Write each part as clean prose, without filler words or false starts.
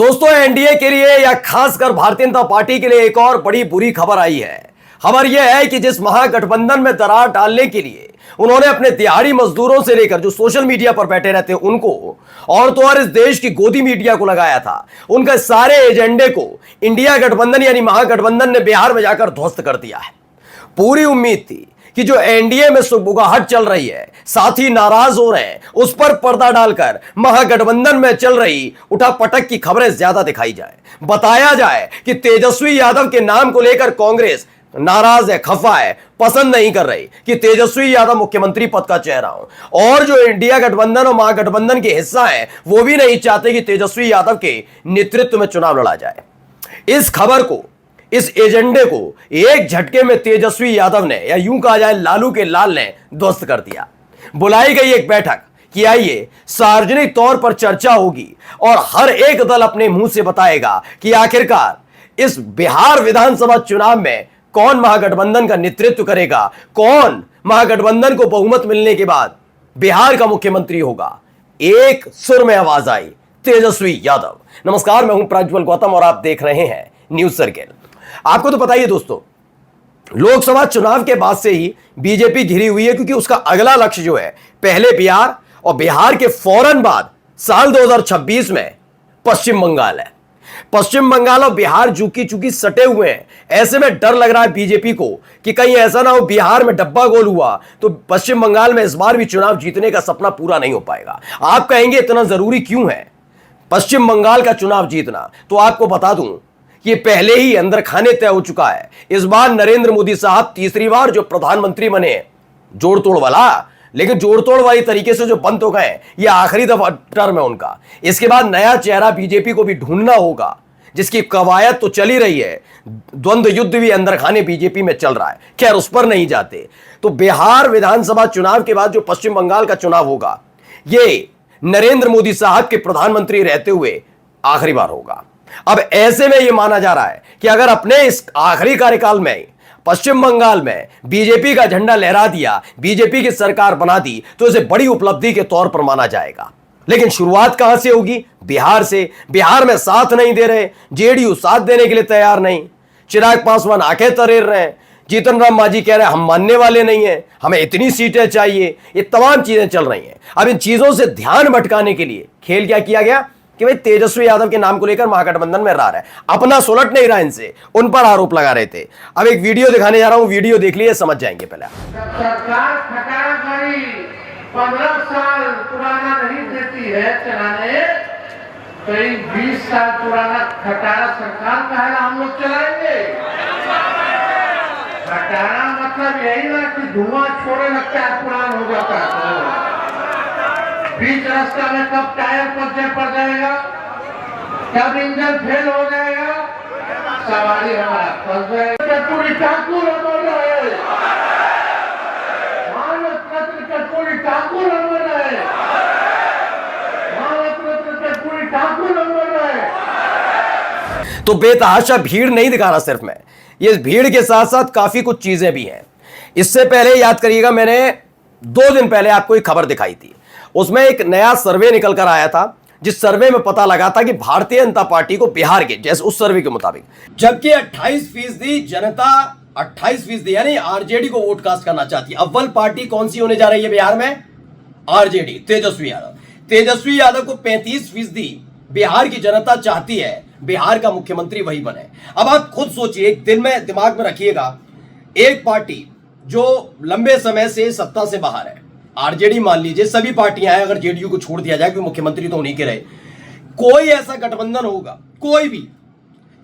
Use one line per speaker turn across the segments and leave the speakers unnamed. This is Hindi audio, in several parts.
दोस्तों, एनडीए के लिए या खासकर भारतीय जनता पार्टी के लिए एक और बड़ी बुरी खबर आई है। खबर यह है कि जिस महागठबंधन में दरार डालने के लिए उन्होंने अपने दिहाड़ी मजदूरों से लेकर जो सोशल मीडिया पर बैठे रहते हैं उनको और तो और इस देश की गोदी मीडिया को लगाया था, उनके सारे एजेंडे को इंडिया गठबंधन यानी महागठबंधन ने बिहार में जाकर ध्वस्त कर दिया है। पूरी उम्मीद थी कि जो एनडीए में सुगबुगाहट चल रही है, साथी नाराज हो रहे हैं, उस पर पर्दा डालकर महागठबंधन में चल रही उठापटक की खबरें ज्यादा दिखाई जाए, बताया जाए कि तेजस्वी यादव के नाम को लेकर कांग्रेस नाराज है, खफा है, पसंद नहीं कर रही कि तेजस्वी यादव मुख्यमंत्री पद का चेहरा हो, और जो इंडिया गठबंधन और महागठबंधन के हिस्सा है वो भी नहीं चाहते कि तेजस्वी यादव के नेतृत्व में चुनाव लड़ा जाए। इस खबर को, इस एजेंडे को एक झटके में तेजस्वी यादव ने, या यूं कहा जाए लालू के लाल ने ध्वस्त कर दिया। बुलाई गई एक बैठक कि आइए सार्वजनिक तौर पर चर्चा होगी और हर एक दल अपने मुंह से बताएगा कि आखिरकार इस बिहार विधानसभा चुनाव में कौन महागठबंधन का नेतृत्व करेगा, कौन महागठबंधन को बहुमत मिलने के बाद बिहार का मुख्यमंत्री होगा। एक सुर में आवाज आई, तेजस्वी यादव। नमस्कार, मैं हूं प्रज्वल गौतम और आप देख रहे हैं न्यूज सर्किल। आपको तो पता ही है दोस्तों, लोकसभा चुनाव के बाद से ही बीजेपी घिरी हुई है, क्योंकि उसका अगला लक्ष्य जो है पहले बिहार और बिहार के फौरन बाद साल 2026 में पश्चिम बंगाल है। पश्चिम बंगाल और बिहार चूंकि सटे हुए हैं, ऐसे में डर लग रहा है बीजेपी को कि कहीं ऐसा ना हो बिहार में डब्बा गोल हुआ तो पश्चिम बंगाल में इस बार भी चुनाव जीतने का सपना पूरा नहीं हो पाएगा। आप कहेंगे इतना जरूरी क्यों है पश्चिम बंगाल का चुनाव जीतना, तो आपको बता दूं ये पहले ही अंदर खाने तय हो चुका है। इस बार नरेंद्र मोदी साहब तीसरी बार जो प्रधानमंत्री बने, जोड़ तोड़ वाला, लेकिन जोड़ तोड़ वाली तरीके से जो बंद हो गए, ये आखिरी दफा टर्म है उनका। इसके बाद नया चेहरा बीजेपी को भी ढूंढना होगा, जिसकी कवायद तो चली रही है, द्वंद्व युद्ध भी अंदर खाने बीजेपी में चल रहा है। खैर, उस पर नहीं जाते। तो बिहार विधानसभा चुनाव के बाद जो पश्चिम बंगाल का चुनाव होगा, ये नरेंद्र मोदी साहब के प्रधानमंत्री रहते हुए आखिरी बार होगा। अब ऐसे में यह माना जा रहा है कि अगर अपने इस आखिरी कार्यकाल में पश्चिम बंगाल में बीजेपी का झंडा लहरा दिया, बीजेपी की सरकार बना दी, तो इसे बड़ी उपलब्धि के तौर पर माना जाएगा। लेकिन शुरुआत कहां से होगी? बिहार से। बिहार में साथ नहीं दे रहे, जेडीयू साथ देने के लिए तैयार नहीं, चिराग पासवान आंखें तरेर रहे हैं, जीतन राम मांझी कह रहे हैं हम मानने वाले नहीं हैं, हमें इतनी सीटें चाहिए। ये तमाम चीजें चल रही हैं। अब इन चीजों से ध्यान भटकाने के लिए खेल क्या किया गया कि भाई तेजस्वी यादव के नाम को लेकर महागठबंधन में रहा है, अपना सुलट नहीं रहा, इनसे उन पर आरोप लगा रहे थे। अब एक वीडियो दिखाने जा रहा हूं, वीडियो देख लिए, समझ जाएंगे। पहले
सरकार ठकाना करी 15 साल पुराना नहीं देती है चलाने, कई 20 साल पुराना खटारा सरकार का है, हम लोग चलाएंगे। खटारा मतलब यही ना कि धुआं छोड़े लगता है, पुराना हो जाता है, बीच रास्ता में कब टायर पंचर पड़ जाएगा, कब इंजन फेल हो जाएगा, सवारी हमारा फंस जाएगा। पूरी ठाकुर अमर रहे, भारत रत्न कर्पूरी ठाकुर अमर रहे, भारत रत्न कर्पूरी ठाकुर अमर रहे।
तो बेतहाशा भीड़ नहीं दिखा रहा सिर्फ मैं, ये भीड़ के साथ साथ काफी कुछ चीजें भी हैं। इससे पहले याद करिएगा, मैंने 2 दिन पहले आपको एक खबर दिखाई थी, उसमें एक नया सर्वे निकल कर आया था, जिस सर्वे में पता लगा था कि भारतीय जनता पार्टी को बिहार के, जैसे उस सर्वे के मुताबिक, जबकि 28% जनता 28% यानी आरजेडी को वोट कास्ट करना चाहती है। अव्वल पार्टी कौन सी होने जा रही है बिहार में? आरजेडी, तेजस्वी यादव। तेजस्वी यादव को 35% बिहार की जनता चाहती है बिहार का मुख्यमंत्री वही बने। अब आप खुद सोचिए, एक दिन में दिमाग में रखिएगा, एक पार्टी जो लंबे समय से सत्ता से बाहर है, आरजेडी मान लीजिए, सभी पार्टियां हैं, अगर जेडीयू को छोड़ दिया जाए, क्योंकि मुख्यमंत्री तो उन्हीं के रहे, कोई ऐसा गठबंधन होगा, कोई भी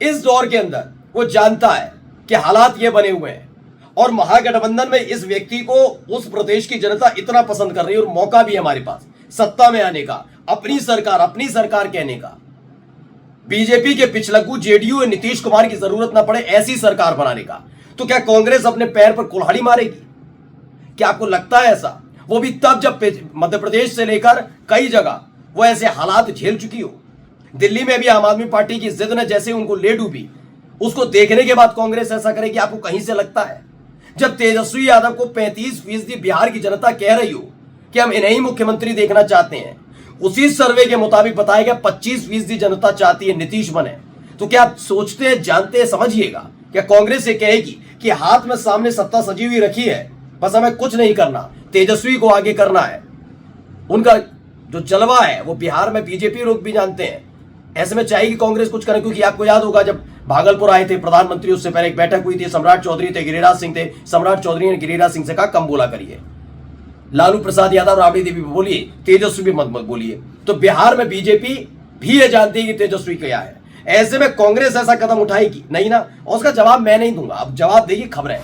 इस दौर के अंदर, वो जानता है कि हालात ये बने हुए हैं और महागठबंधन में इस व्यक्ति को उस प्रदेश की जनता इतना पसंद कर रही है और मौका भी है हमारे पास सत्ता में आने का, अपनी सरकार कहने का। बीजेपी के पिछलग्गू जेडीयू और नीतीश कुमार की जरूरत ना पड़े ऐसी सरकार बनाने का। तो क्या कांग्रेस अपने पैर पर कुल्हाड़ी मारेगी? क्या आपको लगता है ऐसा? वो भी तब जब मध्य प्रदेश से लेकर कई जगह वो ऐसे हालात झेल चुकी हो। दिल्ली में भी आम आदमी पार्टी की जिद ने जैसे उनको ले डूबी, उसको देखने के बाद कांग्रेस ऐसा करेगी, आपको कहीं से लगता है? जब तेजस्वी यादव को 35% बिहार की जनता कह रही हो कि हम इन्हें ही मुख्यमंत्री देखना चाहते हैं, उसी सर्वे के मुताबिक बताया गया 25% जनता चाहती है नीतीश बने। तो क्या आप सोचते हैं, जानते हैं, समझिएगा, क्या कांग्रेस ये कहेगी कि हाथ में सामने सत्ता सजी हुई रखी है, बस हमें कुछ नहीं करना, तेजस्वी को आगे करना है। उनका जो जलवा है वो बिहार में बीजेपी लोग भी जानते हैं। ऐसे में चाहेगी कांग्रेस कुछ करे, क्योंकि आपको याद होगा जब भागलपुर आए थे प्रधानमंत्री, उससे पहले एक बैठक हुई थी, सम्राट चौधरी थे, गिरिराज सिंह थे। सम्राट चौधरी ने गिरिराज सिंह से कहा कम बोला करिए, लालू प्रसाद यादव, राबड़ी देवी बोलिए, तेजस्वी भी मत बोलिए। तो बिहार में बीजेपी भी ये जानती है कि तेजस्वी क्या है। ऐसे में कांग्रेस ऐसा कदम उठाएगी नहीं ना, और उसका जवाब मैं नहीं दूंगा, अब जवाब देगी खबरें।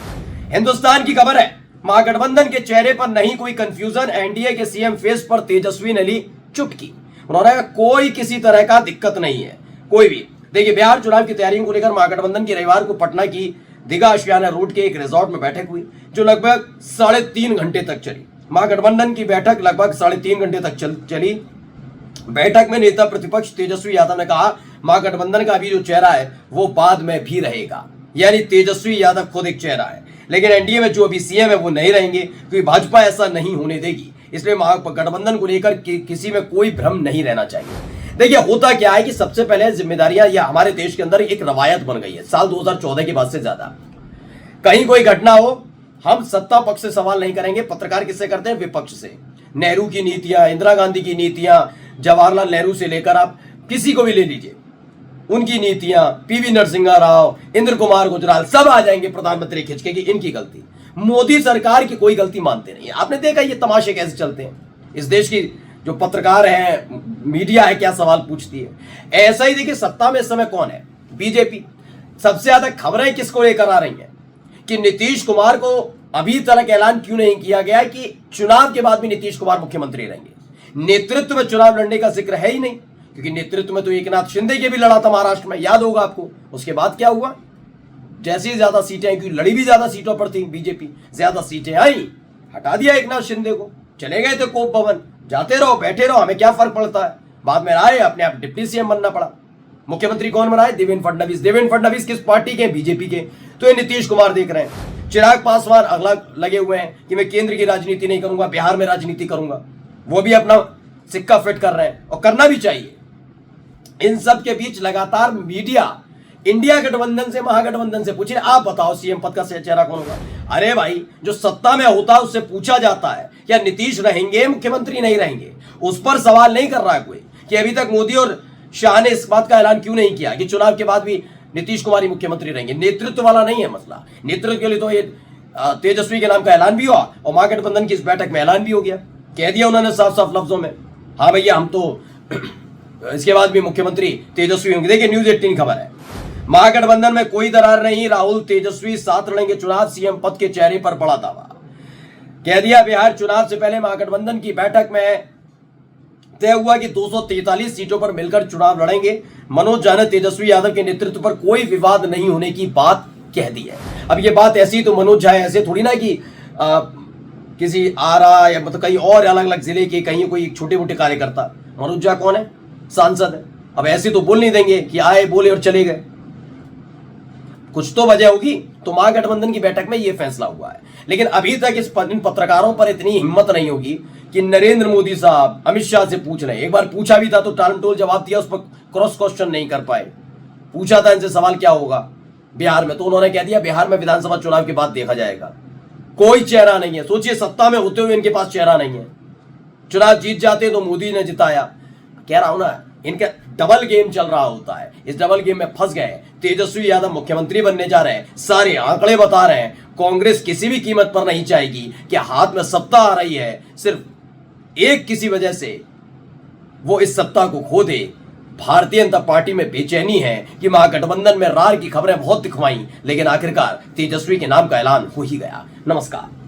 हिंदुस्तान की खबर है, महागठबंधन के चेहरे पर नहीं कोई कंफ्यूजन, एनडीए के सीएम फेस पर तेजस्वी ने ली चुटकी। उन्होंने कहा कोई किसी तरह का दिक्कत नहीं है, कोई भी। देखिए, बिहार चुनाव की तैयारियों को लेकर महागठबंधन की रविवार को पटना की दीघा आशियाना रोड के एक रिजॉर्ट में बैठक हुई, जो लगभग 3.5 घंटे तक चली। महागठबंधन की बैठक लगभग 3.5 घंटे तक चली। बैठक में नेता प्रतिपक्ष तेजस्वी यादव ने कहा महागठबंधन का अभी जो चेहरा है वो बाद में भी रहेगा, यानी तेजस्वी यादव खुद एक चेहरा है, लेकिन एनडीए में जो अभी सीएम है वो नहीं रहेंगे, क्योंकि भाजपा ऐसा नहीं होने देगी। इसलिए महागठबंधन को लेकर किसी में कोई भ्रम नहीं रहना चाहिए। देखिए, होता क्या है कि सबसे पहले जिम्मेदारियां यह हमारे देश के अंदर एक रवायत बन गई है साल 2014 के बाद से ज्यादा। कहीं कोई घटना हो, हम सत्ता पक्ष से सवाल नहीं करेंगे, पत्रकार किससे करते हैं? विपक्ष से। नेहरू की नीतियां, इंदिरा गांधी की नीतियां, जवाहरलाल नेहरू से लेकर आप किसी को भी ले लीजिए, उनकी नीतियां, पीवी नरसिम्हा राव, इंद्र कुमार गुजराल, सब आ जाएंगे प्रधानमंत्री खिंच के कि इनकी गलती। मोदी सरकार की कोई गलती मानते नहीं। आपने देखा ये तमाशे कैसे चलते हैं, इस देश की जो पत्रकार है, मीडिया है, क्या सवाल पूछती है। ऐसा ही देखिए, सत्ता में इस समय कौन है? बीजेपी। सबसे ज्यादा खबरें किसको लेकर आ रही हैं कि नीतीश कुमार को अभी तक ऐलान क्यों नहीं किया गया कि चुनाव के बाद भी नीतीश कुमार मुख्यमंत्री रहेंगे। नेतृत्व में चुनाव लड़ने का जिक्र है ही नहीं, क्योंकि नेतृत्व में तो एकनाथ शिंदे के भी लड़ा था महाराष्ट्र में, याद होगा आपको। उसके बाद क्या हुआ? जैसे ही ज्यादा सीटें आई, क्योंकि लड़ी भी ज्यादा सीटों पर थी बीजेपी, ज्यादा सीटें आई, हटा दिया एकनाथ शिंदे को, चले गए थे कोप भवन, जाते रहो, बैठे रहो, हमें क्या फर्क पड़ता है। बाद में आए, अपने आप डिप्टी सीएम बनना पड़ा। मुख्यमंत्री कौन बना है? देवेंद्र फडणवीस। देवेंद्र फडणवीस किस पार्टी के? बीजेपी के। तो ये नीतीश कुमार देख रहे हैं। चिराग पासवान अगला लगे हुए हैं कि मैं केंद्र की राजनीति नहीं करूंगा, बिहार में राजनीति करूंगा। वो भी अपना सिक्का फिट कर रहे हैं, और करना भी चाहिए। इन सब के बीच लगातार मीडिया इंडिया गठबंधन से, महागठबंधन से पूछे आप बताओ सीएम पद का चेहरा कौन होगा। अरे भाई, जो सत्ता में होता है उससे पूछा जाता है क्या नीतीश रहेंगे, मुख्यमंत्री नहीं रहेंगे। उस पर सवाल नहीं कर रहा है कोई कि अभी तक मोदी और शाह ने इस बात का ऐलान क्यों नहीं किया कि चुनाव के बाद भी नीतीश कुमार ही मुख्यमंत्री रहेंगे। नेतृत्व वाला नहीं है मसला। नेतृत्व के लिए तो ये तेजस्वी के नाम का ऐलान भी हुआ, और महागठबंधन की इस बैठक में ऐलान भी हो गया, कह दिया उन्होंने साफ साफ लफ्जों में, हाँ भैया हम तो इसके बाद भी मुख्यमंत्री तेजस्वी होंगे। देखिए, न्यूज 18 खबर है, महागठबंधन में कोई दरार नहीं, राहुल तेजस्वी साथ लड़ेंगे चुनाव, सीएम पद के चेहरे पर बड़ा दावा। कह दिया, बिहार चुनाव से पहले महागठबंधन की बैठक में तय हुआ कि 243 सीटों पर मिलकर चुनाव लड़ेंगे। मनोज झा ने तेजस्वी यादव के नेतृत्व पर कोई विवाद नहीं होने की बात कह दी है। अब ये बात ऐसी तो मनोज झा ऐसे थोड़ी ना कि किसी आरा या मतलब कहीं और अलग अलग जिले के कहीं कोई छोटे मोटे कार्यकर्ता। मनोज झा कौन है? सांसद है। अब ऐसे तो बोल नहीं देंगे कि आए बोले और चले गए, कुछ तो वजह होगी। तो महागठबंधन की बैठक में यह फैसला हुआ है। लेकिन अभी तक इन पत्रकारों पर इतनी हिम्मत नहीं होगी कि नरेंद्र मोदी साहब अमित शाह से पूछ रहे हैं। एक बार पूछा भी था तो टालमटोल जवाब दिया, उस पर क्रॉस क्वेश्चन नहीं कर पाए। पूछा था इनसे सवाल क्या होगा बिहार में, तो उन्होंने कह दिया बिहार में विधानसभा चुनाव के बाद देखा जाएगा। कोई चेहरा नहीं है। सोचिए, सत्ता में होते हुए इनके पास चेहरा नहीं है। चुनाव जीत जाते तो मोदी ने जिताया। कह रहा हूं ना, इनका डबल गेम चल रहा होता है। इस डबल गेम में फंस गए। तेजस्वी यादव मुख्यमंत्री बनने जा रहे हैं, सारे आंकड़े बता रहे हैं। कांग्रेस किसी भी कीमत पर नहीं चाहेगी कि हाथ में सत्ता आ रही है, सिर्फ एक किसी वजह से वो इस सत्ता को खो दे। भारतीय जनता पार्टी में बेचैनी है कि महागठबंधन में रार की खबरें बहुत दिखवाई, लेकिन आखिरकार तेजस्वी के नाम का ऐलान हो ही गया। नमस्कार।